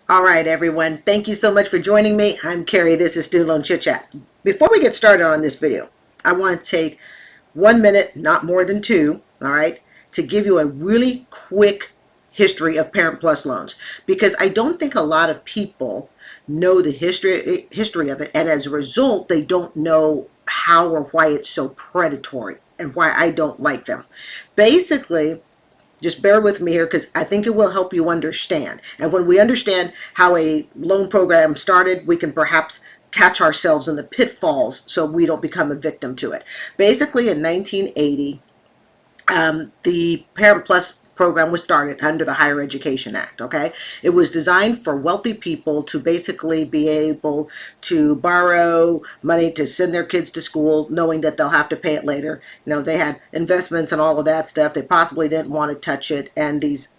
All right, everyone. Thank you so much for joining me. I'm Carrie. This is Student Loan Chit-Chat. Before we get started on this video, I want to take 1 minute, not more than two, all right, to give you a really quick history of Parent Plus loans, because I don't think a lot of people know the history of it, and as a result, they don't know how or why it's so predatory and why I don't like them. Basically, just bear with me here because I think it will help you understand. And when we understand how a loan program started, we can perhaps catch ourselves in the pitfalls so we don't become a victim to it. Basically, in 1980, the Parent Plus program was started under the Higher Education Act. Okay, it was designed for wealthy people to basically be able to borrow money to send their kids to school, knowing that they'll have to pay it later. You know, they had investments and all of that stuff. They possibly didn't want to touch it, and these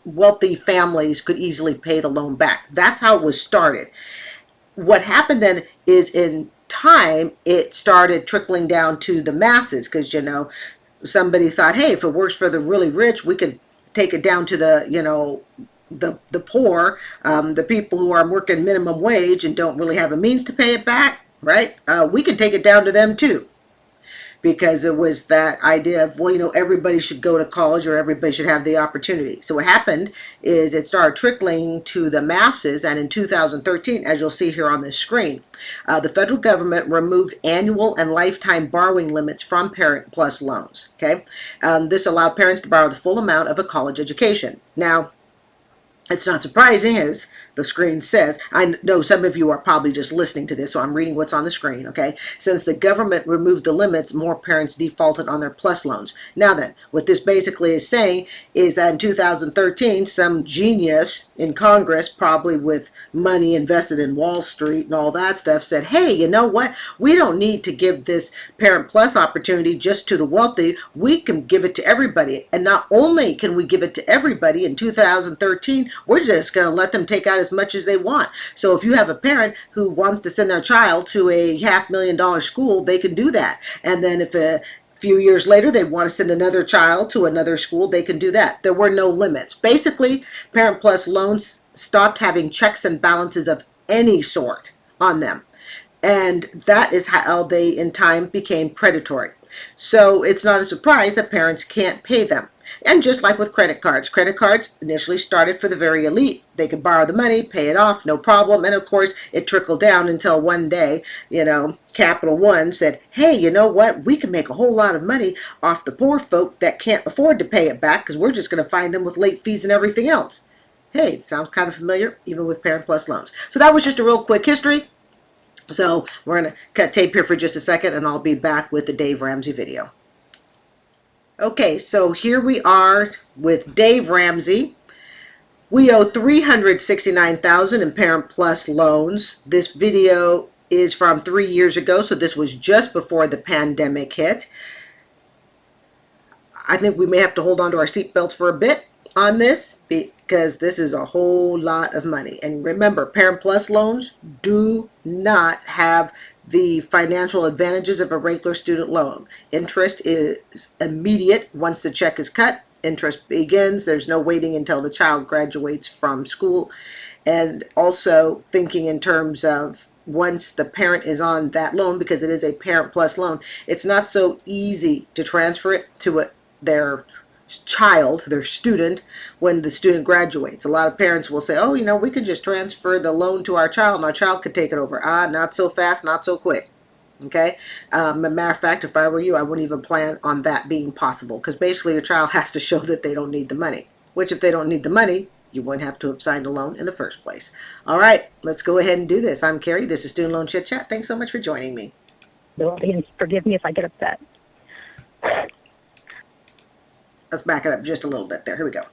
wealthy families could easily pay the loan back. That's how it was started. What happened then is, in time, it started trickling down to the masses, because somebody thought, hey, if it works for the really rich, we could take it down to the poor, the people who are working minimum wage and don't really have a means to pay it back, right? We can take it down to them too, because it was that idea of, well, everybody should go to college or everybody should have the opportunity. So what happened is it started trickling to the masses, and in 2013, as you'll see here on this screen, the federal government removed annual and lifetime borrowing limits from Parent Plus loans. Okay, this allowed parents to borrow the full amount of a college education. Now, it's not surprising, as the screen says. I know some of you are probably just listening to this, so I'm reading what's on the screen, okay? Since the government removed the limits, more parents defaulted on their plus loans. Now then, what this basically is saying is that in 2013, some genius in Congress, probably with money invested in Wall Street and all that stuff, said, hey, you know what? We don't need to give this Parent Plus opportunity just to the wealthy. We can give it to everybody. And not only can we give it to everybody in 2013, we're just going to let them take out as much as they want. So if you have a parent who wants to send their child to a $500,000 school, they can do that. And then if a few years later they want to send another child to another school, they can do that. There were no limits. Basically, Parent Plus loans stopped having checks and balances of any sort on them. And that is how they in time became predatory. So it's not a surprise that parents can't pay them. And just like with credit cards initially started for the very elite. They could borrow the money, pay it off, no problem. And of course, it trickled down until one day, Capital One said, hey, you know what? We can make a whole lot of money off the poor folk that can't afford to pay it back, because we're just going to find them with late fees and everything else. Hey, it sounds kind of familiar, even with Parent Plus loans. So that was just a real quick history. So we're going to cut tape here for just a second, and I'll be back with the Dave Ramsey video. Okay, so here we are with Dave Ramsey. We owe $369,000 in Parent Plus loans. This video is from 3 years ago, so this was just before the pandemic hit. I think we may have to hold on to our seatbelts for a bit on this, because this is a whole lot of money. And remember, Parent Plus loans do not have the financial advantages of a regular student loan. Interest is immediate once the check is cut. Interest begins. There's no waiting until the child graduates from school. And also thinking in terms of once the parent is on that loan, because it is a Parent Plus loan, it's not so easy to transfer it to their child, their student, when the student graduates. A lot of parents will say, oh, we could just transfer the loan to our child and our child could take it over. Not so fast, not so quick. Okay. As a matter of fact, if I were you, I wouldn't even plan on that being possible, because basically your child has to show that they don't need the money, which if they don't need the money, you wouldn't have to have signed a loan in the first place. All right, let's go ahead and do this. I'm Carrie. This is Student Loan Chit Chat. Thanks so much for joining me. The audience, forgive me if I get upset. Let's back it up just a little bit there. Here we go.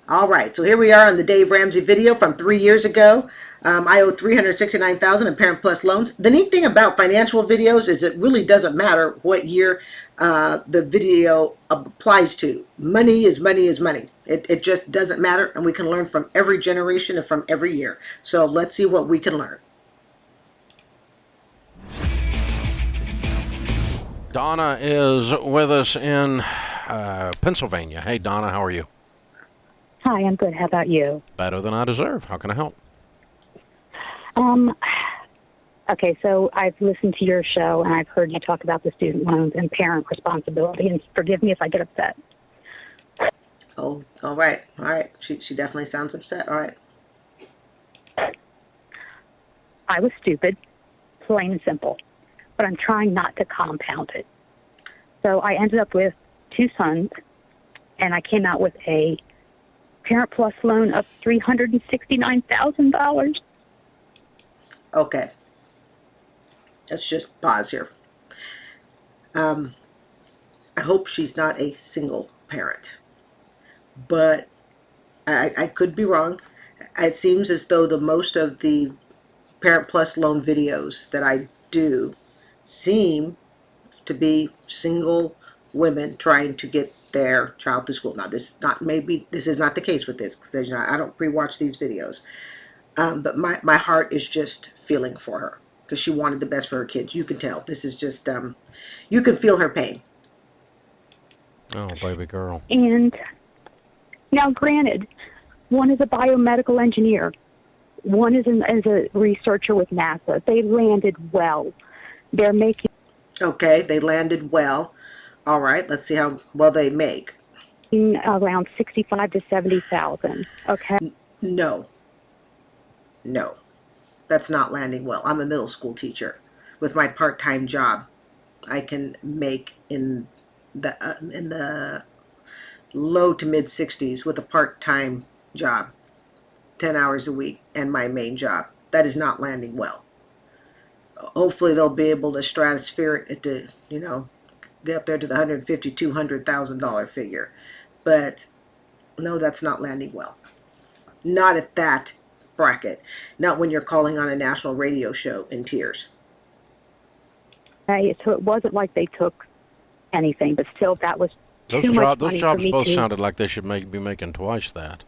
All right, so here we are on the Dave Ramsey video from 3 years ago. I owe $369,000 in Parent Plus loans. The neat thing about financial videos is it really doesn't matter what year the video applies to. Money is money is money. It just doesn't matter, and we can learn from every generation and from every year. So let's see what we can learn. Donna is with us in Pennsylvania. Hey, Donna, how are you? Hi, I'm good. How about you? Better than I deserve. How can I help? Um, okay, so I've listened to your show and I've heard you talk about the student loans and parent responsibility. And forgive me if I get upset. Oh, all right, all right. She definitely sounds upset. All right. I was stupid, plain and simple, but I'm trying not to compound it. So I ended up with two sons, and I came out with a Parent Plus loan of $369,000. Okay. Let's just pause here. Um, I hope she's not a single parent, but I could be wrong. It seems as though the most of the Parent Plus loan videos that I do seem to be single women trying to get their child to school. Now, this is not the case with this because I don't pre-watch these videos. But my heart is just feeling for her because she wanted the best for her kids. You can tell. This is just you can feel her pain. Oh, baby girl. And now, granted, one is a biomedical engineer. One is a researcher with NASA. They landed well. They're making Okay, they landed well. All right, let's see how well they make. around 65 to 70,000. Okay. No, no, that's not landing well. I'm a middle school teacher. With my part-time job, I can make in the low to mid 60s with a part-time job, 10 hours a week, and my main job. That is not landing well. Hopefully they'll be able to stratosphere it to, get up there to the $150,000-$200,000 figure. But no, that's not landing well. Not at that bracket. Not when you're calling on a national radio show in tears. Right? So it wasn't like they took anything, but still, that was Those too much jobs, those money for jobs me both to. sounded like they should be making twice that.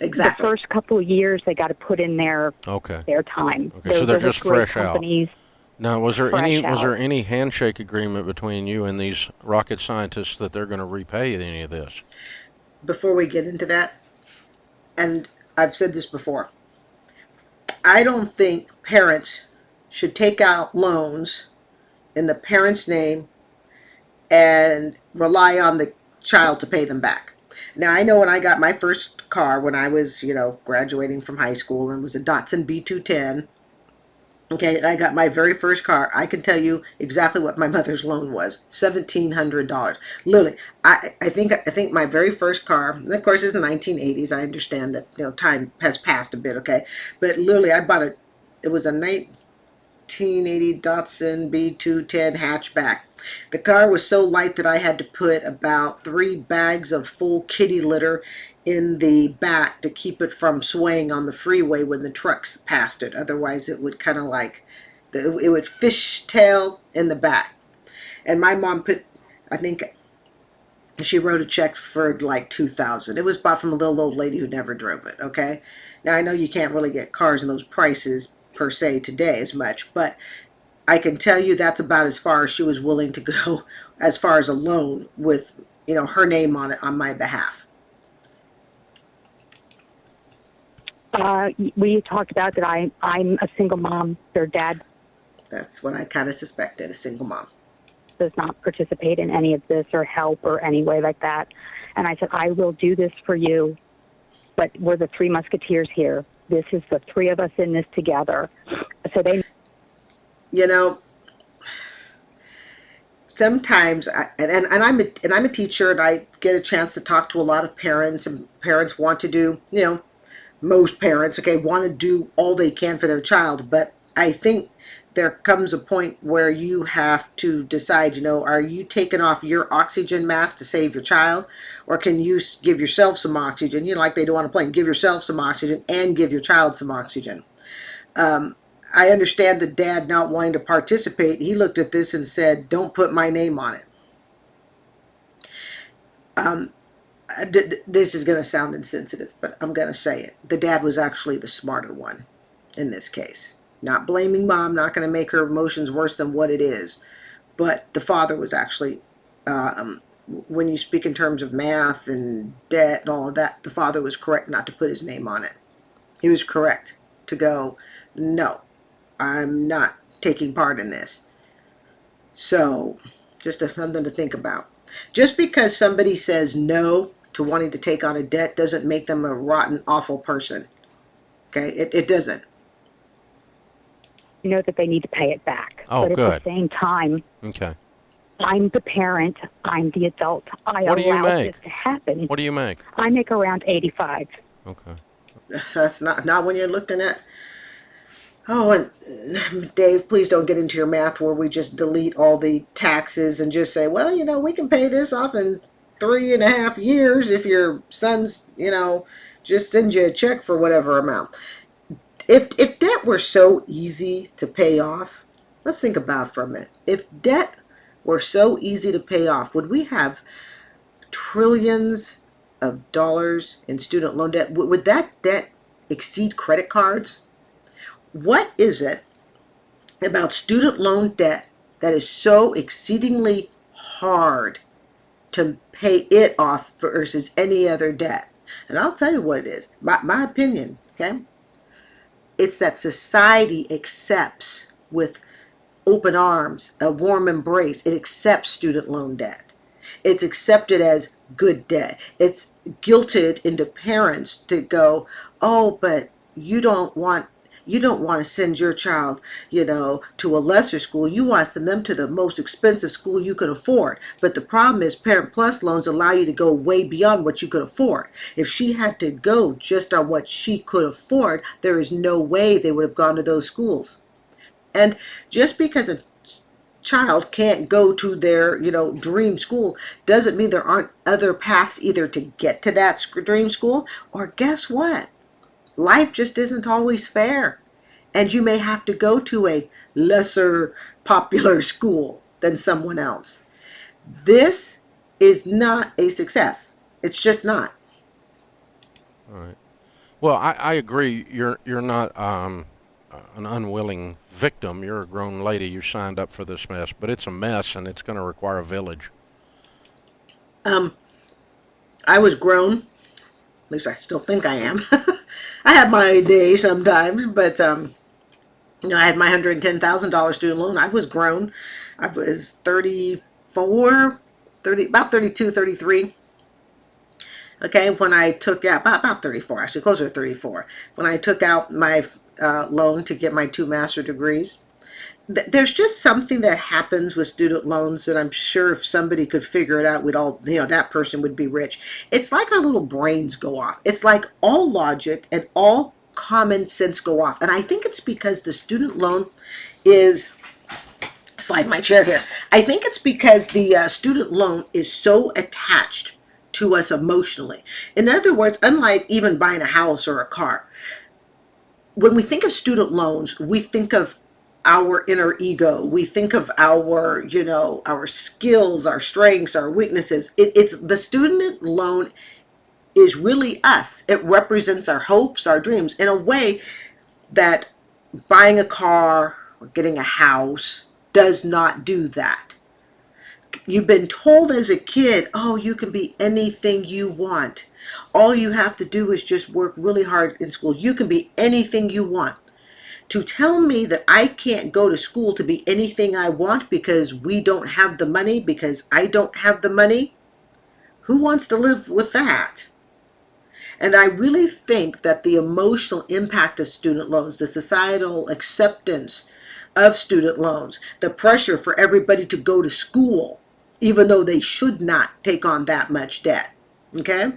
Exactly. The first couple of years, they got to put in Okay. their time. Okay, so they're just great fresh out. companies. Now, was there Fresh any handshake agreement between you and these rocket scientists that they're going to repay any of this? Before we get into that, and I've said this before, I don't think parents should take out loans in the parent's name and rely on the child to pay them back. Now, I know when I got my first car when I was, graduating from high school and was a Datsun B210. Okay, and I got my very first car. I can tell you exactly what my mother's loan was: $1,700. Literally, I think my very first car. And of course, it's the 1980s. I understand that time has passed a bit. Okay, but literally, I bought a. It was a 1980 Datsun B210 hatchback. The car was so light that I had to put about 3 bags of full kitty litter in the back to keep it from swaying on the freeway when the trucks passed it. Otherwise, it would kind of it would fishtail in the back. And my mom I think she wrote a check for like 2,000. It was bought from a little old lady who never drove it. Okay, now I know you can't really get cars in those prices per se today as much, but I can tell you that's about as far as she was willing to go as far as a loan with her name on it on my behalf. We talked about that I'm a single mom. Their dad That's what I kind of suspected, a single mom. does not participate in any of this or help or any way like that. And I said, I will do this for you, but we're the three musketeers here. This is the three of us in this together. So they. Sometimes I'm a teacher, and I get a chance to talk to a lot of parents, and parents want to do, most parents, okay, want to do all they can for their child, but I think there comes a point where you have to decide, are you taking off your oxygen mask to save your child, or can you give yourself some oxygen, like they do on a plane, give yourself some oxygen and give your child some oxygen. I understand the dad not wanting to participate. He looked at this and said, don't put my name on it. This is going to sound insensitive, but I'm going to say it. The dad was actually the smarter one in this case. Not blaming mom, not going to make her emotions worse than what it is. but the father was actually, when you speak in terms of math and debt and all of that, the father was correct not to put his name on it. He was correct to go, no, I'm not taking part in this. So, just something to think about. Just because somebody says no to wanting to take on a debt doesn't make them a rotten, awful person. Okay? It doesn't. You know that they need to pay it back. Oh, but at good. the same time, Okay. I'm the parent. I'm the adult. I What do you allowed make? this to happen. What do you make? I make around 85. Okay. That's not when you're looking at. Oh, and Dave, please don't get into your math where we just delete all the taxes and just say, well, we can pay this off in 3.5 years if your son's, just sends you a check for whatever amount. If debt were so easy to pay off, let's think about it for a minute. If debt were so easy to pay off, would we have trillions of dollars in student loan debt? Would that debt exceed credit cards? What is it about student loan debt that is so exceedingly hard to pay it off versus any other debt? And I'll tell you what it is. My opinion, okay? It's that society accepts with open arms, a warm embrace. It accepts student loan debt. It's accepted as good debt. It's guilted into parents to go, oh, but you don't want to send your child, to a lesser school. You want to send them to the most expensive school you could afford. But the problem is Parent Plus loans allow you to go way beyond what you could afford. If she had to go just on what she could afford, there is no way they would have gone to those schools. And just because a child can't go to their, dream school doesn't mean there aren't other paths either to get to that dream school, or guess what? Life just isn't always fair. And you may have to go to a lesser popular school than someone else. This is not a success. It's just not. All right. Well, I agree. You're not an unwilling victim. You're a grown lady. You signed up for this mess, but it's a mess, and it's going to require a village. Um, I was grown. At least I still think I am. I have my day sometimes, but I had my $110,000 student loan. I was grown. I was 34, 30, about 32, 33. Okay, when I took out, about 34, actually, closer to 34. When I took out my loan to get my 2 master degrees. There's just something that happens with student loans that I'm sure if somebody could figure it out, we'd all, that person would be rich. It's like our little brains go off. It's like all logic and all common sense go off. And I think it's because the student loan is, slide my chair here. I think it's because the student loan is so attached to us emotionally. In other words, unlike even buying a house or a car, when we think of student loans, we think of our inner ego. We think of our skills, our strengths, our weaknesses. It's the student loan is really us. It represents our hopes, our dreams in a way that buying a car or getting a house does not do that. You've been told as a kid, oh, you can be anything you want. All you have to do is just work really hard in school. You can be anything you want. To tell me that I can't go to school to be anything I want because we don't have the money, because I don't have the money, who wants to live with that? And I really think that the emotional impact of student loans, the societal acceptance of student loans, the pressure for everybody to go to school, even though they should not take on that much debt, okay?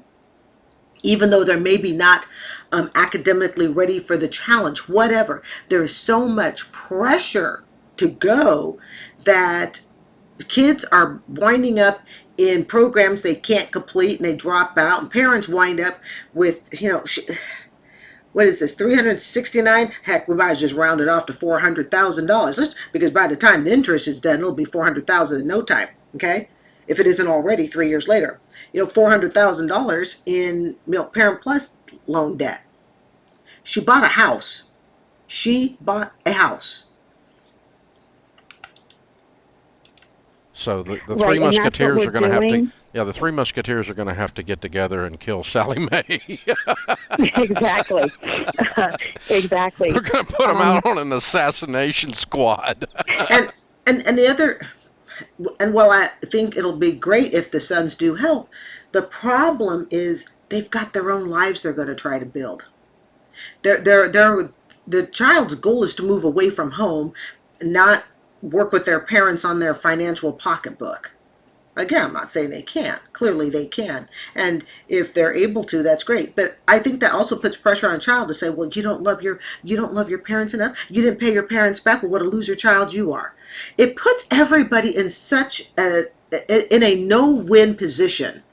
Even though they're maybe not academically ready for the challenge, whatever. There is so much pressure to go that kids are winding up in programs they can't complete and they drop out, and parents wind up with, what is this, 369? Heck, we might just round it off to $400,000, because by the time the interest is done, it'll be $400,000 in no time, okay? If it isn't already 3 years later. $400,000 in Parent Plus loan debt. She bought a house. She bought a house. So the Three Right, and that's what Musketeers we're are going to have to, doing. yeah, the Three Musketeers are going to have to get together and kill Sally Mae. Exactly. Exactly. We're going to put them out on an assassination squad. And and the other, and while I think it'll be great if the sons do help, the problem is they've got their own lives they're going to try to build. They're the child's goal is to move away from home, not work with their parents on their financial pocketbook. Again, I'm not saying they can't. Clearly they can. And if they're able to, that's great. But I think that also puts pressure on a child to say, well, you don't love your parents enough. You didn't pay your parents back. Well, what a loser child you are. It puts everybody in such a no-win position.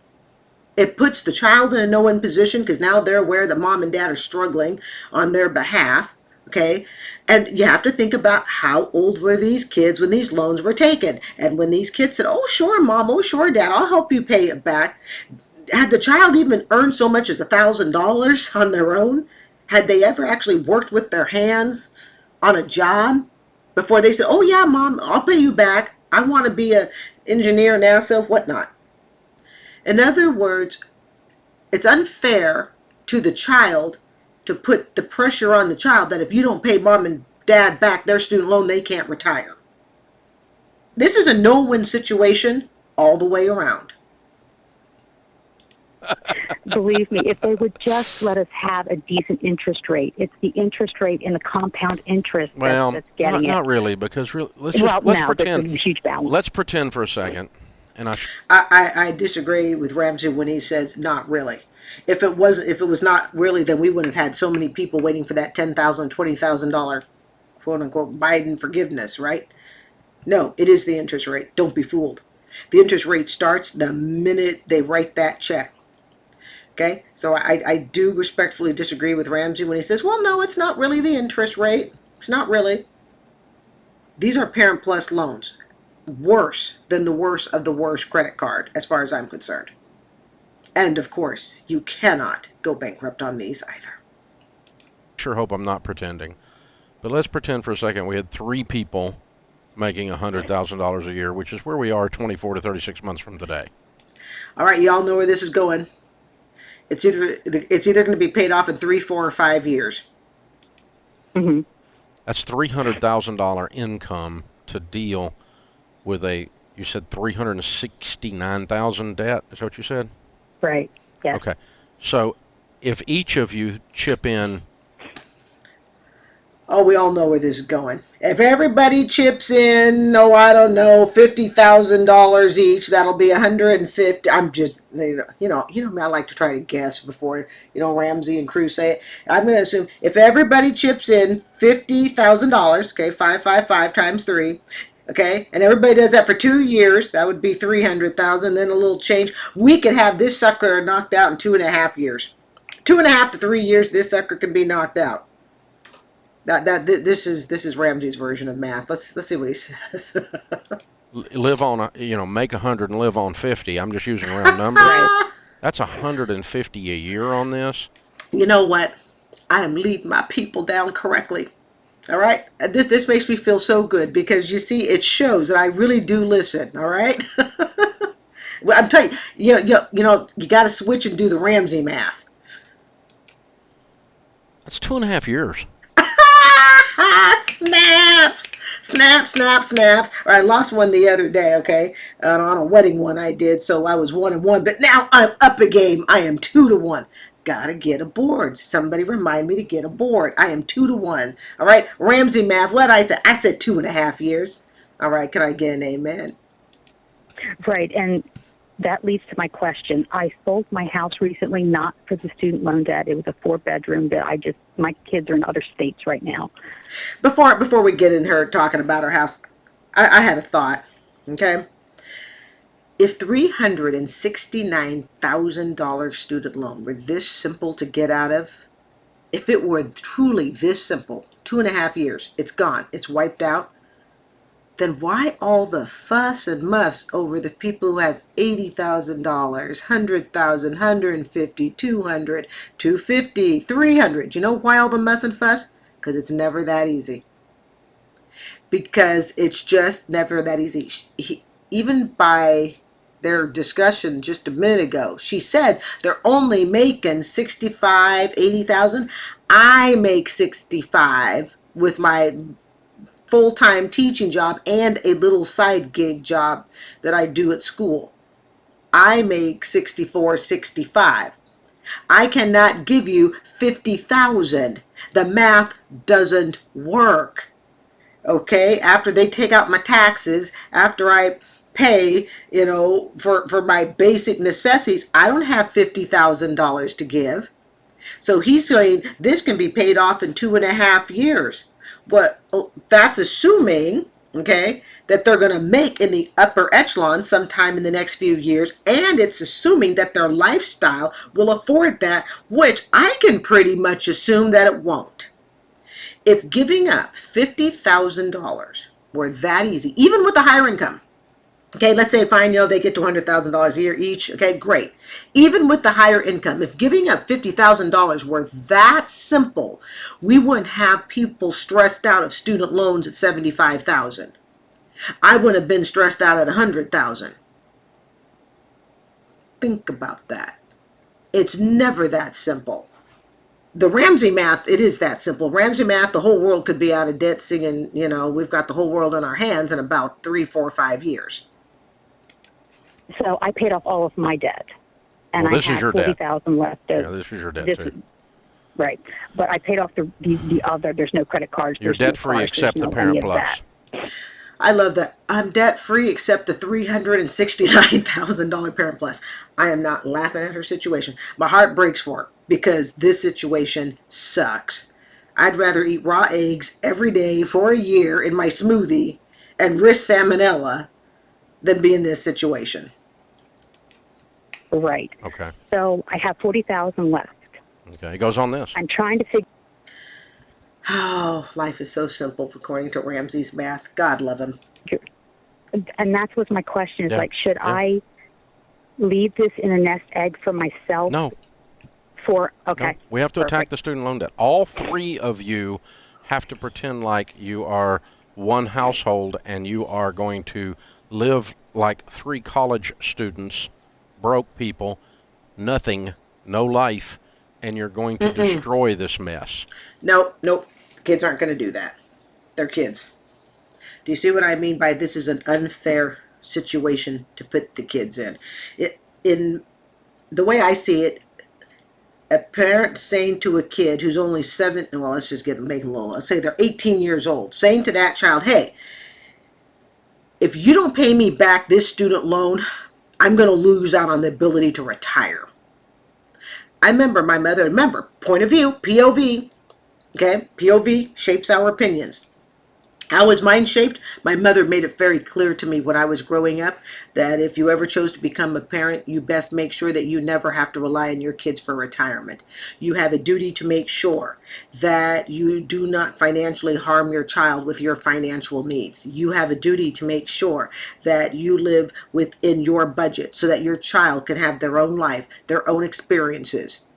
It puts the child in a no-win position because now they're aware that mom and dad are struggling on their behalf. Okay. And you have to think about how old were these kids when these loans were taken. And when these kids said, oh, sure, mom, oh, sure, dad, I'll help you pay it back. Had the child even earned so much as $1,000 on their own? Had they ever actually worked with their hands on a job before they said, oh, yeah, mom, I'll pay you back. I want to be an engineer, NASA, whatnot. In other words, it's unfair to the child to put the pressure on the child that if you don't pay mom and dad back their student loan, they can't retire. This is a no-win situation all the way around. Believe me, if they would just let us have a decent interest rate, it's the interest rate and the compound interest that's getting not it. really, because let's Well, let's now pretend. there's a huge balance. Let's pretend for a second, and I disagree with Ramsey when he says not really. If it was not really, then we wouldn't have had so many people waiting for that $10,000, $20,000 quote unquote Biden forgiveness, right? No, it is the interest rate. Don't be fooled. The interest rate starts the minute they write that check. Okay, so I do respectfully disagree with Ramsey when he says, well, no, it's not really the interest rate. It's not really. These are Parent Plus loans. Worse than the worst of the worst credit card, as far as I'm concerned. And of course, you cannot go bankrupt on these either. sure hope I'm not pretending. But let's pretend for a second we had 3 people making $100,000 a year, which is where we are 24 to 36 months from today. All right, y'all know where this is going. It's either going to be paid off in 3, 4, or 5 years. Mm-hmm. That's $300,000 income to deal with you said 369,000 debt. Is that what you said? Right. Yes. Okay. So if each of you chip in, Oh, we all know where this is going. If everybody chips in, I don't know, $50,000 each, that'll be 150. I'm just, I like to try to guess before, Ramsey and Cruz say it. I'm going to assume if everybody chips in $50,000, okay, 555 times 3, okay, and everybody does that for 2 years, that would be 300,000. Then a little change. We could have this sucker knocked out in 2.5 years. 2.5 to 3 years, this sucker can be knocked out. This is Ramsey's version of math. Let's see what he says. live on make 100 and live on 50. I'm just using round numbers. That's 150 a year on this. You know what? I am leading my people down correctly. All right. This makes me feel so good because you see, it shows that I really do listen. All right. Well, I'm telling you, you got to switch and do the Ramsey math. That's 2.5 years. Snaps! Snap, snap, snaps. I lost one the other day, okay? On a wedding one I did, so I was 1-1. But now I'm up a game. I am 2-1. Gotta get a board. Somebody remind me to get a board. I am 2-1. All right? Ramsey math. What I said? I said 2.5 years. All right. Can I get an amen? Right. And that leads to my question. I sold my house recently, not for the student loan debt. It was a 4-bedroom that my kids are in other states right now. Before we get in her talking about her house, I had a thought, okay? If $369,000 student loan were this simple to get out of, if it were truly this simple, 2.5 years, it's gone, it's wiped out, then why all the fuss and muss over the people who have $80,000, $100,000, $150,000, $200,000, $250,000, $300,000? You know why all the muss and fuss? Because it's never that easy. Because it's just never that easy. even by their discussion just a minute ago, she said they're only making 65, 80,000. I make 65 with my full-time teaching job and a little side gig job that I do at school. I make 64, 65. I cannot give you 50,000. The math doesn't work. Okay, after they take out my taxes, after I pay, for my basic necessities, I don't have $50,000 to give. So he's saying this can be paid off in 2.5 years. But that's assuming, okay, that they're going to make in the upper echelon sometime in the next few years. And it's assuming that their lifestyle will afford that, which I can pretty much assume that it won't. If giving up $50,000 were that easy, even with a higher income, okay, let's say fine, they get to $100,000 a year each, okay, great. Even with the higher income, if giving up $50,000 were that simple, we wouldn't have people stressed out of student loans at $75,000. I wouldn't have been stressed out at $100,000. Think about that. It's never that simple. The Ramsey math, it is that simple. Ramsey math, the whole world could be out of debt singing, we've got the whole world in our hands in about 3, 4, 5 years. So I paid off all of my debt, and Well, I this is had your debt. $40,000 left. Yeah, this is your debt too. Right, but I paid off the other. There's no credit cards. You're there's no debt free cars, except there's the no any Parent of Plus. that. I love that. I'm debt free except the $369,000 Parent Plus. I am not laughing at her situation. My heart breaks for her because this situation sucks. I'd rather eat raw eggs every day for a year in my smoothie and risk salmonella than be in this situation. Right. Okay. So I have $40,000 left. Okay. It goes on this. I'm trying to figure. Oh, life is so simple according to Ramsey's math. God love him. And that was my question. Is Yeah. should I leave this in a nest egg for myself? No. Okay. No. We have to attack Perfect. the student loan debt. All three of you have to pretend like you are one household and you are going to live like 3 college students, broke people, nothing, no life, and you're going to destroy this mess. Nope. The kids aren't going to do that. They're kids. Do you see what I mean by this is an unfair situation to put the kids in? In the way I see it, a parent saying to a kid who's only 7, well, let's just make them little. Let's say they're 18 years old, saying to that child, hey, if you don't pay me back this student loan, I'm going to lose out on the ability to retire. I remember my mother, point of view, POV, okay? POV shapes our opinions. How was mine shaped? My mother made it very clear to me when I was growing up that if you ever chose to become a parent, you best make sure that you never have to rely on your kids for retirement. You have a duty to make sure that you do not financially harm your child with your financial needs. You have a duty to make sure that you live within your budget so that your child can have their own life, their own experiences.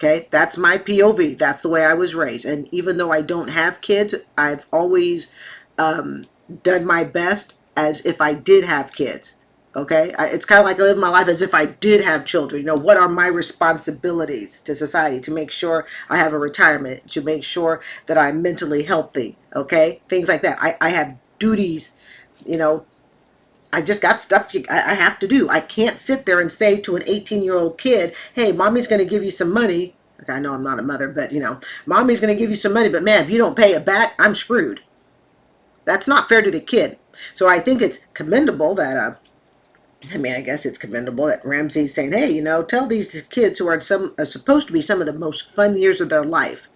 Okay, that's my POV. That's the way I was raised. And even though I don't have kids, I've always done my best as if I did have kids. Okay, it's kind of like I live my life as if I did have children. What are my responsibilities to society to make sure I have a retirement, to make sure that I'm mentally healthy. Okay, things like that. I have duties, I just got stuff I have to do. I can't sit there and say to an 18-year-old kid, hey, mommy's going to give you some money. I know I'm not a mother, but, mommy's going to give you some money, but man, if you don't pay it back, I'm screwed. That's not fair to the kid. So I think it's commendable that, I guess it's commendable that Ramsey's saying, hey, tell these kids who are supposed to be some of the most fun years of their life.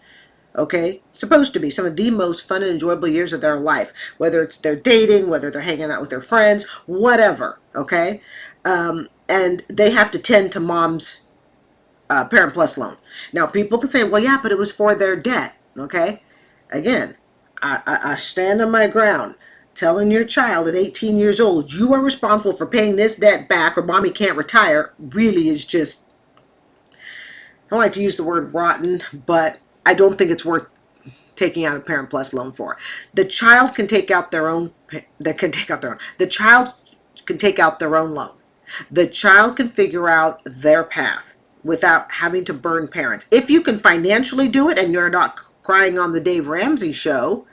Okay, supposed to be some of the most fun and enjoyable years of their life, whether it's their dating, whether they're hanging out with their friends, whatever. Okay, and they have to tend to mom's Parent Plus loan. Now, people can say, well, yeah, but it was for their debt. Okay, again, I stand on my ground. Telling your child at 18 years old, you are responsible for paying this debt back or mommy can't retire, really is just, I don't like to use the word rotten, but I don't think it's worth taking out a Parent Plus loan for. The child can take out their own. The child can take out their own loan. The child can figure out their path without having to burn parents. If you can financially do it and you're not crying on the Dave Ramsey show,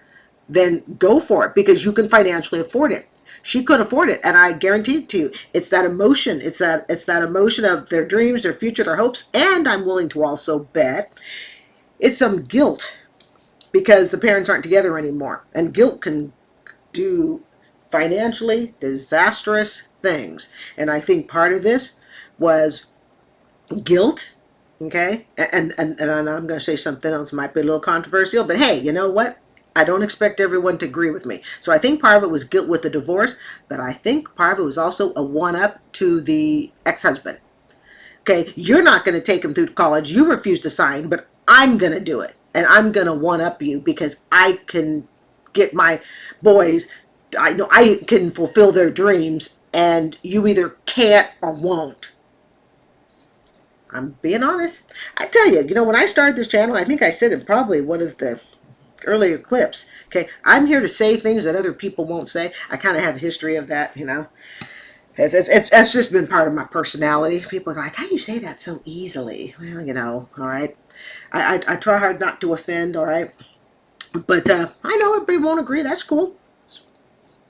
then go for it because you can financially afford it. She could afford it, and I guarantee it to you, it's that emotion. It's that emotion of their dreams, their future, their hopes, and I'm willing to also bet it's some guilt because the parents aren't together anymore. And guilt can do financially disastrous things. And I think part of this was guilt. Okay, and I'm going to say something else might be a little controversial, but hey, you know what? I don't expect everyone to agree with me. So I think part of it was guilt with the divorce, but I think part of it was also a one-up to the ex-husband. Okay, you're not going to take him through college. You refuse to sign, but I'm going to do it. And I'm going to one-up you because I can get my boys, I know I can fulfill their dreams, and you either can't or won't. I'm being honest. I tell you, when I started this channel, I think I said in probably one of the earlier clips, okay, I'm here to say things that other people won't say. I kind of have a history of that, It's just been part of my personality. People are like, how do you say that so easily? Well, all right. I try hard not to offend, all right? But I know everybody won't agree. That's cool. It's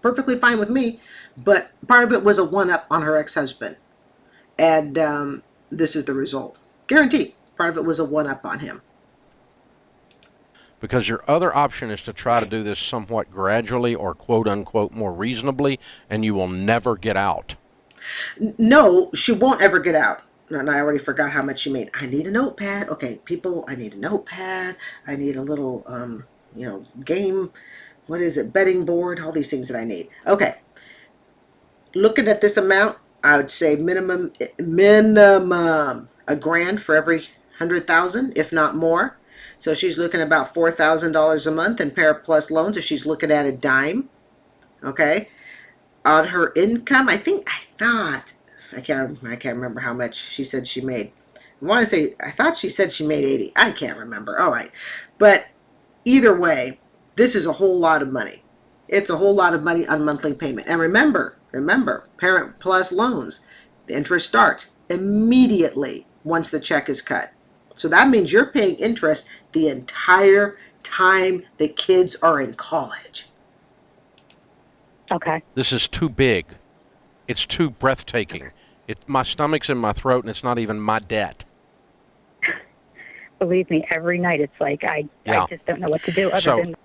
perfectly fine with me. But part of it was a one-up on her ex-husband. And this is the result. Guaranteed. Part of it was a one-up on him. Because your other option is to try to do this somewhat gradually or quote unquote more reasonably, and you will never get out. No, she won't ever get out. And I already forgot how much she made. I need a notepad. Okay, people, I need a notepad. I need a little, game. What is it? Betting board. All these things that I need. Okay. Looking at this amount, I would say minimum $1,000 for every 100,000, if not more. So she's looking at about $4,000 a month in Parent Plus loans if she's looking at a dime. Okay. On her income, I can't remember how much she said she made. I thought she said she made 80. I can't remember. All right. But either way, this is a whole lot of money. It's a whole lot of money on monthly payment. And remember, Parent Plus loans, the interest starts immediately once the check is cut. So that means you're paying interest the entire time the kids are in college. Okay. This is too big. It's too breathtaking. My stomach's in my throat, and it's not even my debt. Believe me, every night it's like I just don't know what to do other than...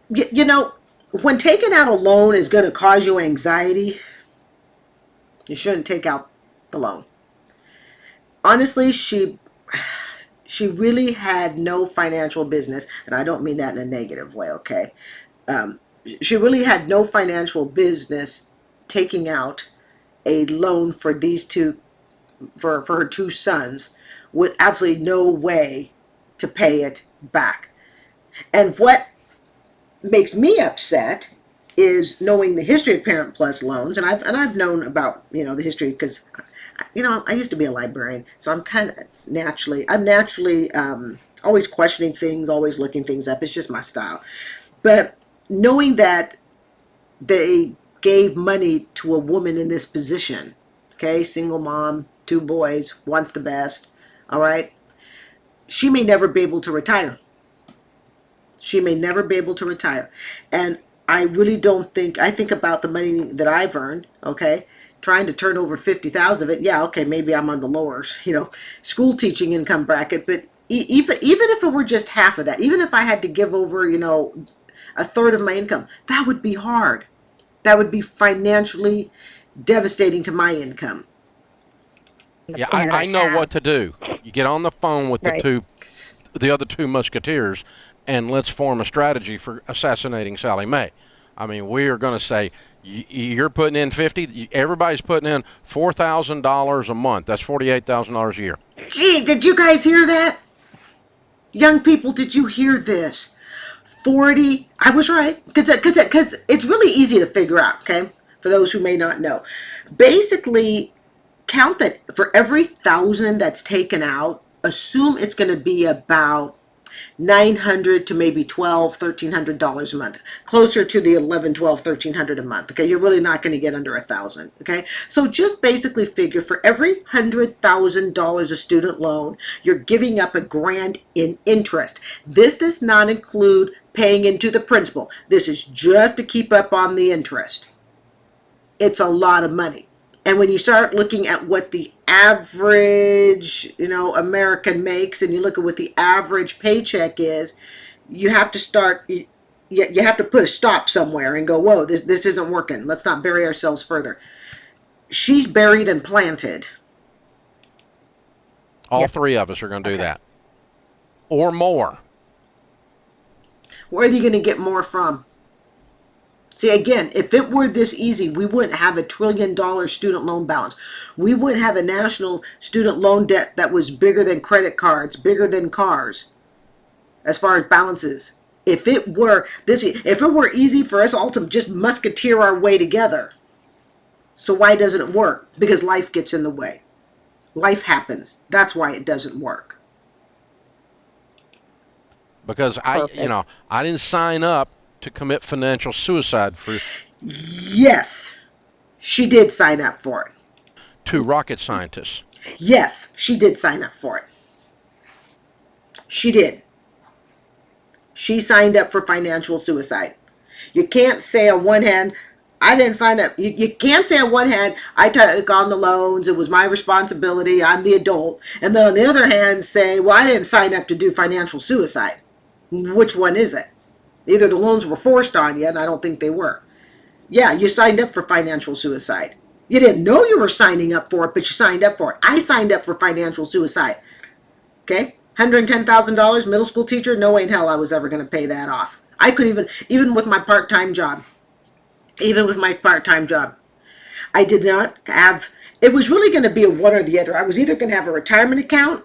When taking out a loan is going to cause you anxiety, you shouldn't take out the loan. Honestly, she really had no financial business, and I don't mean that in a negative way, okay? She really had no financial business taking out a loan for these two, for her two sons, with absolutely no way to pay it back. And what makes me upset is knowing the history of Parent Plus loans, and I've known about the history because I used to be a librarian, so I'm naturally always questioning things, always looking things up. It's just my style. But knowing that they gave money to a woman in this position, okay, single mom, 2 boys, wants the best, all right, she may never be able to retire. She may never be able to retire. And I really don't think, I think about the money that I've earned, okay, trying to turn over 50,000 of it. Yeah, okay, maybe I'm on the lower, school teaching income bracket, but even if it were just half of that, even if I had to give over, a third of my income, that would be hard. That would be financially devastating to my income. Yeah, I know what to do. You get on the phone with the other two musketeers, and let's form a strategy for assassinating Sally Mae. I mean, we are going to say, you're putting in 50, everybody's putting in $4,000 a month. That's $48,000 a year. Gee, did you guys hear that? Young people, did you hear this? 40, I was right, because it's really easy to figure out, okay, for those who may not know. Basically, count that for every 1,000 that's taken out, assume it's going to be about $900 to maybe $1,200, $1,300 a month, closer to the $1,100, $1,200, $1,300 a month. Okay, you're really not going to get under $1,000. Okay, so just basically figure for every $100,000 of student loan, you're giving up $1,000 in interest. This does not include paying into the principal. This is just to keep up on the interest. It's a lot of money. And when you start looking at what the average, American makes, and you look at what the average paycheck is, you have to start, you have to put a stop somewhere and go, whoa, this isn't working. Let's not bury ourselves further. She's buried and planted. All three of us are going to do that. Or more. Where are you going to get more from? See, again, if it were this easy, we wouldn't have $1 trillion student loan balance. We wouldn't have a national student loan debt that was bigger than credit cards, bigger than cars, as far as balances. If it were easy for us all to just musketeer our way together, so why doesn't it work? Because life gets in the way. Life happens. That's why it doesn't work. Because I didn't sign up to commit financial suicide for Yes, she did sign up for it. 2 rocket scientists. Yes, she did sign up for it. She did. She signed up for financial suicide. You can't say on one hand, I didn't sign up. You can't say on one hand, I took on the loans, it was my responsibility, I'm the adult. And then on the other hand say, well, I didn't sign up to do financial suicide. Which one is it? Either the loans were forced on you, and I don't think they were. Yeah, you signed up for financial suicide. You didn't know you were signing up for it, but you signed up for it. I signed up for financial suicide. Okay? $110,000, middle school teacher, no way in hell I was ever going to pay that off. I could even with my part-time job, I did not have, it was really going to be a one or the other. I was either going to have a retirement account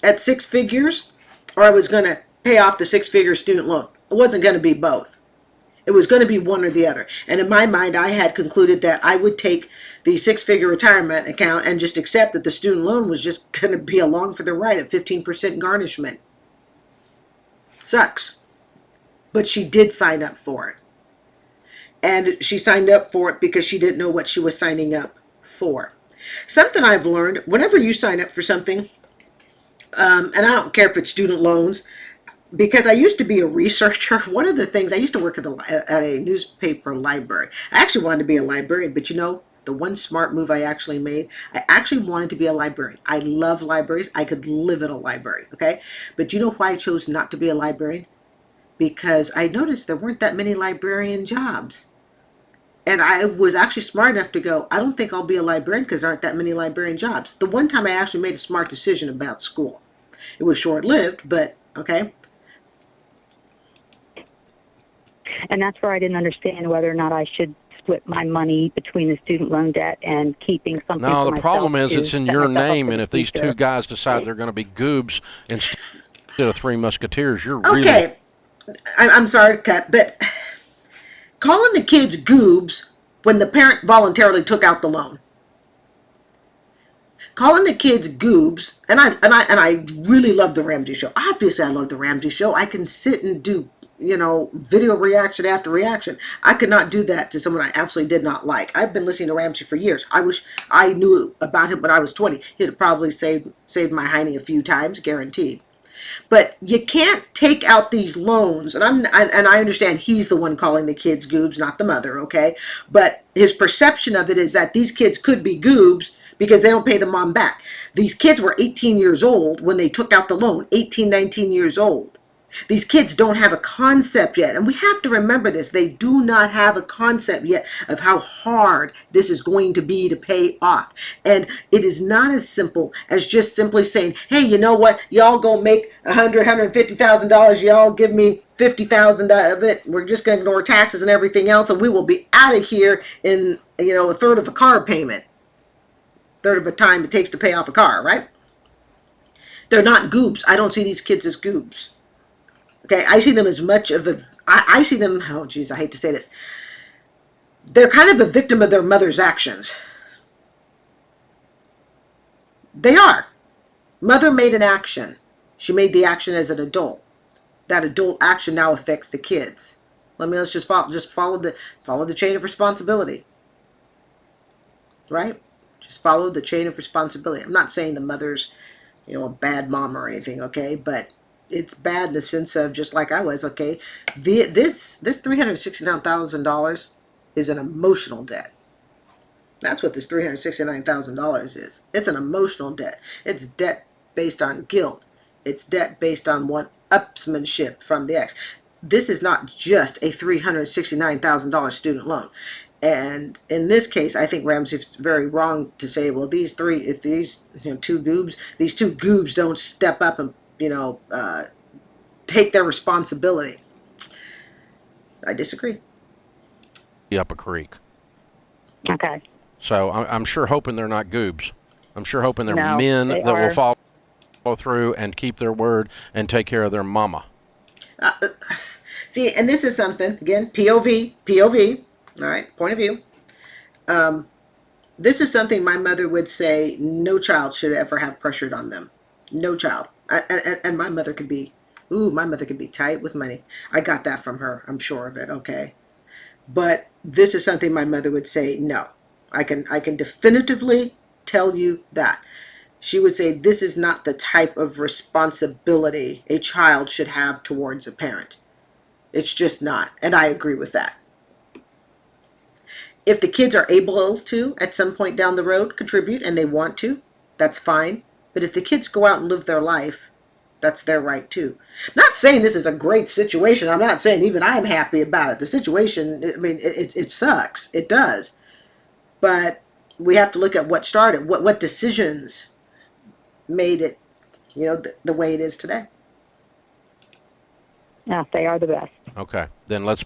at 6 figures, or I was going to pay off the 6-figure student loan. It wasn't going to be both. It was going to be one or the other. And in my mind, I had concluded that I would take the 6-figure retirement account and just accept that the student loan was just going to be along for the ride at 15% garnishment. Sucks. But she did sign up for it. And she signed up for it because she didn't know what she was signing up for. Something I've learned, whenever you sign up for something, and I don't care if it's student loans, because I used to be a researcher. One of the things, I used to work at a newspaper library. I actually wanted to be a librarian, but the one smart move I actually made, I actually wanted to be a librarian. I love libraries. I could live in a library, okay? But you know why I chose not to be a librarian? Because I noticed there weren't that many librarian jobs. And I was actually smart enough to go, I don't think I'll be a librarian because there aren't that many librarian jobs. The one time I actually made a smart decision about school. It was short-lived, but okay. And that's where I didn't understand whether or not I should split my money between the student loan debt and keeping something No, for the myself problem is to it's in set your myself up name, for and the if these future. 2 guys decide they're going to be goobs instead of 3 musketeers, you're really... Okay, I'm sorry to cut, but calling the kids goobs when the parent voluntarily took out the loan. Calling the kids goobs, and I really love the Ramsey Show. Obviously, I love the Ramsey Show. I can sit and do video reaction after reaction. I could not do that to someone I absolutely did not like. I've been listening to Ramsey for years. I wish I knew about him when I was 20. He'd have probably saved my hiney a few times, guaranteed. But you can't take out these loans, and I understand he's the one calling the kids goobs, not the mother, okay? But his perception of it is that these kids could be goobs because they don't pay the mom back. These kids were 18 years old when they took out the loan, 18, 19 years old. These kids don't have a concept yet, and we have to remember this. They do not have a concept yet of how hard this is going to be to pay off. And it is not as simple as just simply saying, hey, you know what? Y'all go make $150,000. Y'all give me $50,000 of it. We're just going to ignore taxes and everything else, and we will be out of here in a third of a car payment. Third of the time it takes to pay off a car, right? They're not goobs. I don't see these kids as goobs. Okay, I see them as much of a, I see them, oh geez, I hate to say this. They're kind of a victim of their mother's actions. They are. Mother made an action. She made the action as an adult. that adult action now affects the kids. Let's just follow the chain of responsibility, right? Just follow the chain of responsibility. I'm not saying the mother's, a bad mom or anything, okay? But it's bad in the sense of, just like I was, okay? This $369,000 is an emotional debt. That's what this $369,000 is. It's an emotional debt. It's debt based on guilt. It's debt based on one-upsmanship from the ex. This is not just a $369,000 student loan. And in this case, I think Ramsey's very wrong to say, well, these two goobs don't step up and, take their responsibility. I disagree. Up a creek. Okay. So I'm sure hoping they're not goobs. I'm sure hoping they're No, men they that will are. follow through and keep their word and take care of their mama. See, and this is something, again, POV, all right, point of view. This is something my mother would say no child should ever have pressured on them. No child. And my mother could be, tight with money. I got that from her. I'm sure of it, okay? But this is something my mother would say no. I can definitively tell you that. She would say this is not the type of responsibility a child should have towards a parent. It's just not. And I agree with that. If the kids are able to, at some point down the road, contribute and they want to, that's fine. But if the kids go out and live their life, that's their right too. I'm not saying this is a great situation. I'm not saying even I'm happy about it. The situation, I mean, it sucks. It does. But we have to look at what started, what decisions made it, the way it is today. Yeah, they are the best. Okay, then let's.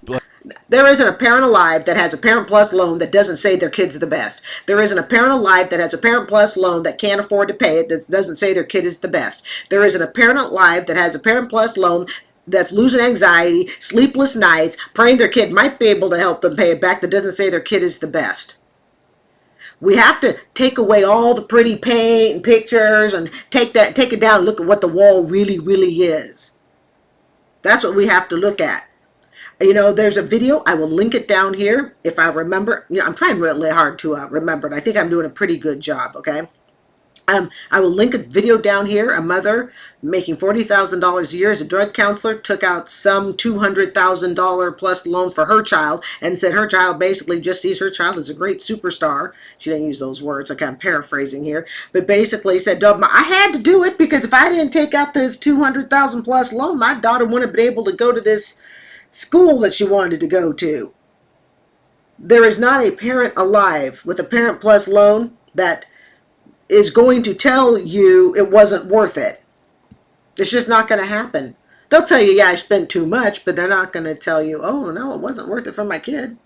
There isn't a parent alive that has a Parent Plus loan that doesn't say their kid's the best. There isn't a parent alive that has a Parent Plus loan that can't afford to pay it that doesn't say their kid is the best. There isn't a parent alive that has a Parent Plus loan that's losing anxiety, sleepless nights, praying their kid might be able to help them pay it back that doesn't say their kid is the best. We have to take away all the pretty paint and pictures and take it down and look at what the wall really, really is. That's what we have to look at. There's a video. I will link it down here if I remember. I'm trying really hard to remember it. I think I'm doing a pretty good job, okay? I will link a video down here. A mother making $40,000 a year as a drug counselor took out some $200,000 plus loan for her child and said her child basically just sees her child as a great superstar. She didn't use those words. Okay, I'm paraphrasing here. But basically said, I had to do it because if I didn't take out this $200,000 plus loan, my daughter wouldn't have been able to go to this school that she wanted to go to. There is not a parent alive with a Parent Plus loan that is going to tell you it wasn't worth it. It's just not going to happen. They'll tell you, yeah, I spent too much, but they're not going to tell you, oh, no, it wasn't worth it for my kid.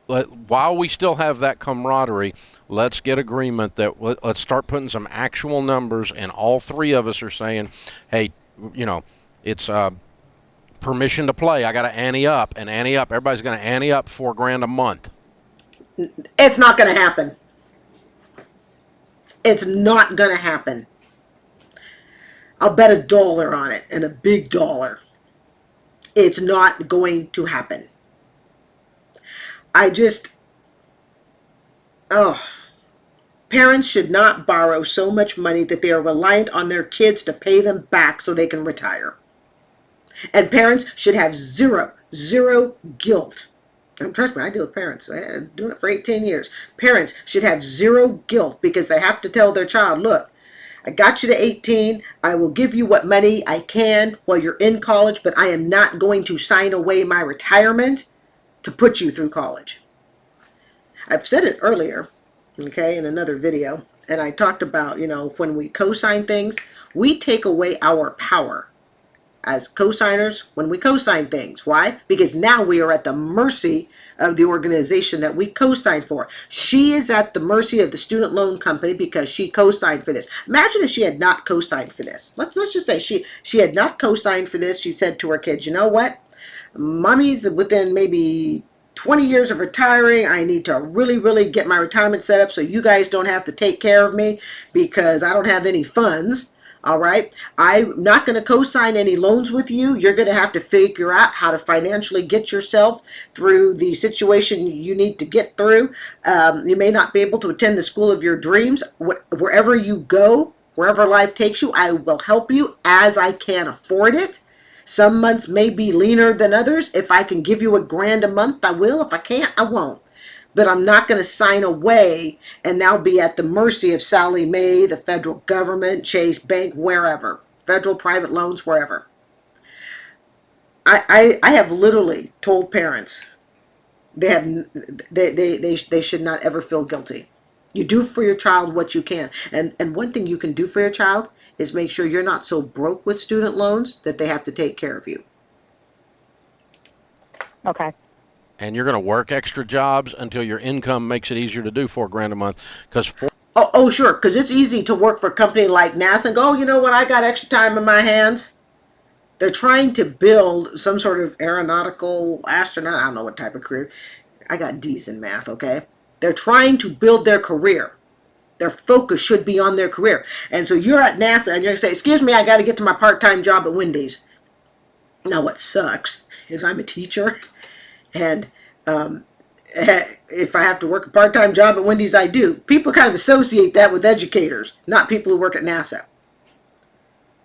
While we still have that camaraderie, let's get agreement that let's start putting some actual numbers, and all three of us are saying, hey, it's permission to play. I got to ante up and ante up. Everybody's going to ante up $4,000 a month. It's not going to happen. It's not going to happen. I'll bet $1 on it, and a big dollar. It's not going to happen. Parents should not borrow so much money that they are reliant on their kids to pay them back so they can retire. And parents should have zero guilt. And trust me, I deal with parents. I've been doing it for 18 years. Parents should have zero guilt because they have to tell their child, look, I got you to 18. I will give you what money I can while you're in college, but I am not going to sign away my retirement to put you through college. I've said it earlier, okay, in another video, and I talked about, when we co-sign things, we take away our power as co-signers when we co-sign things. Why? Because now we are at the mercy of the organization that we co-signed for. She is at the mercy of the student loan company because she co-signed for this. Imagine if she had not co-signed for this. Let's just say she had not co-signed for this. She said to her kids, you know what? Mommy's within maybe 20 years of retiring. I need to really get my retirement set up so you guys don't have to take care of me because I don't have any funds. All right. I'm not going to co-sign any loans with you. You're going to have to figure out how to financially get yourself through the situation you need to get through. You may not be able to attend the school of your dreams. Wherever you go, wherever life takes you, I will help you as I can afford it. Some months may be leaner than others. If I can give you $1,000 a month, I will. If I can't, I won't. But I'm not going to sign away and now be at the mercy of Sallie Mae, the federal government, Chase Bank, wherever. Federal private loans, wherever. I have literally told parents they should not ever feel guilty. You do for your child what you can. And one thing you can do for your child is make sure you're not so broke with student loans that they have to take care of you. Okay. And you're going to work extra jobs until your income makes it easier to do $4,000 a month. Because Oh, sure, because it's easy to work for a company like NASA and go, oh, you know what, I got extra time in my hands. They're trying to build some sort of aeronautical astronaut. I don't know what type of career. I got D's in math, okay? They're trying to build their career. Their focus should be on their career. And so you're at NASA and you're going to say, excuse me, I got to get to my part-time job at Wendy's. Now, what sucks is I'm a teacher, and if I have to work a part-time job at Wendy's, I do. People kind of associate that with educators, not people who work at NASA.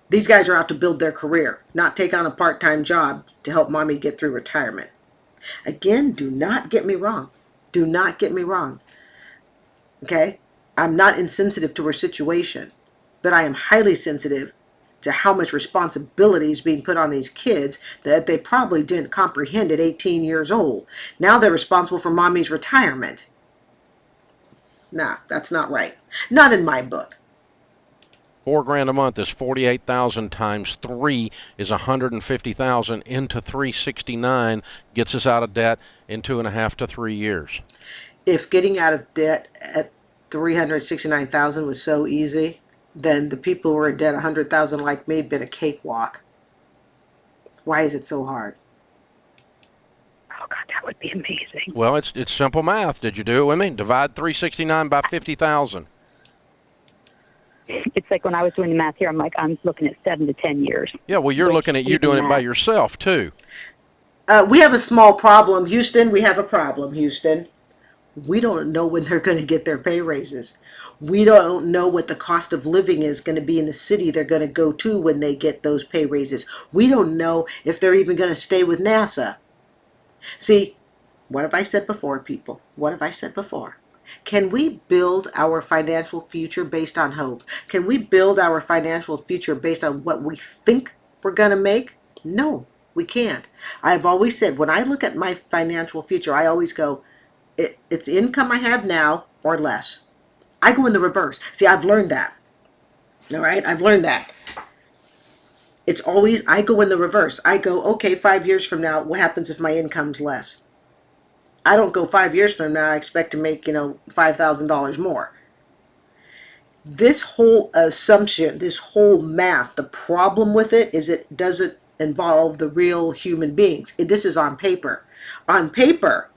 These guys are out to build their career, not take on a part-time job to help mommy get through retirement. Again, do not get me wrong. Do not get me wrong. Okay? I'm not insensitive to her situation, but I am highly sensitive to how much responsibility is being put on these kids that they probably didn't comprehend at 18 years old. Now they're responsible for mommy's retirement. Nah, that's not right. Not in my book. $4,000 a month is 48,000 times 3 is 150,000 into 369 gets us out of debt in 2.5 to 3 years. If getting out of debt at 369,000 was so easy, then the people who are in debt 100,000 like me been a cakewalk. Why is it so hard? Oh, God, that would be amazing. Well, it's simple math. Did you do it with me? Divide 369 by 50,000. It's like when I was doing the math here, I'm looking at 7 to 10 years. Yeah, well, you're looking at you doing it by yourself, too. We have a small problem, Houston. We have a problem, Houston. We don't know when they're going to get their pay raises. We don't know what the cost of living is going to be in the city they're going to go to when they get those pay raises. We don't know if they're even going to stay with NASA. See, what have I said before, people? What have I said before? Can we build our financial future based on hope? Can we build our financial future based on what we think we're going to make? No, we can't. I've always said, when I look at my financial future, I always go, it's the income I have now or less. I go in the reverse. See, I've learned that. All right, I've learned that. It's always, I go in the reverse. I go, okay, 5 years from now, what happens if my income's less? I don't go 5 years from now, I expect to make, $5,000 more. This whole assumption, this whole math, the problem with it is it doesn't involve the real human beings. This is on paper. On paper,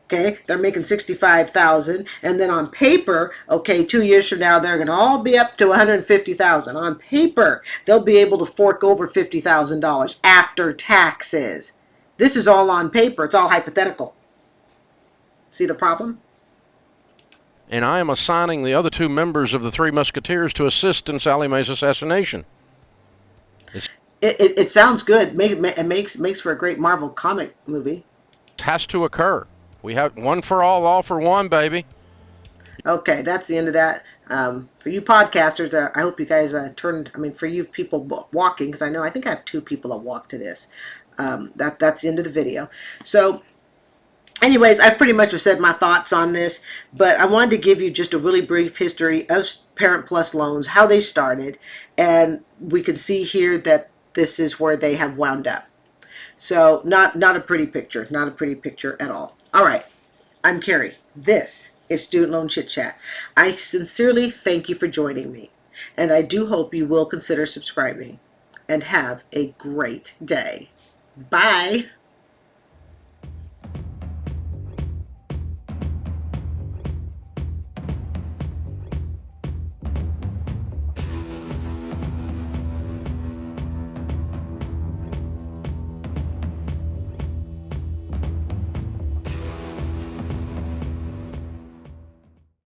okay, they're making 65,000, and then on paper, okay, 2 years from now, they're going to all be up to 150,000. On paper, they'll be able to fork over $50,000 after taxes. This is all on paper. It's all hypothetical. See the problem? And I am assigning the other 2 members of the Three Musketeers to assist in Sallie Mae's assassination. It sounds good. It makes for a great Marvel comic movie. It has to occur. We have one for all for one, baby. Okay, that's the end of that. For you podcasters, I hope you guys for you people walking, because I think I have 2 people that walk to this. That's the end of the video. So, anyways, I've pretty much said my thoughts on this, but I wanted to give you just a really brief history of Parent Plus loans, how they started, and we can see here that this is where they have wound up. So, not a pretty picture, not a pretty picture at all. All right, I'm Carrie. This is Student Loan Chit-Chat. I sincerely thank you for joining me, and I do hope you will consider subscribing, and have a great day. Bye.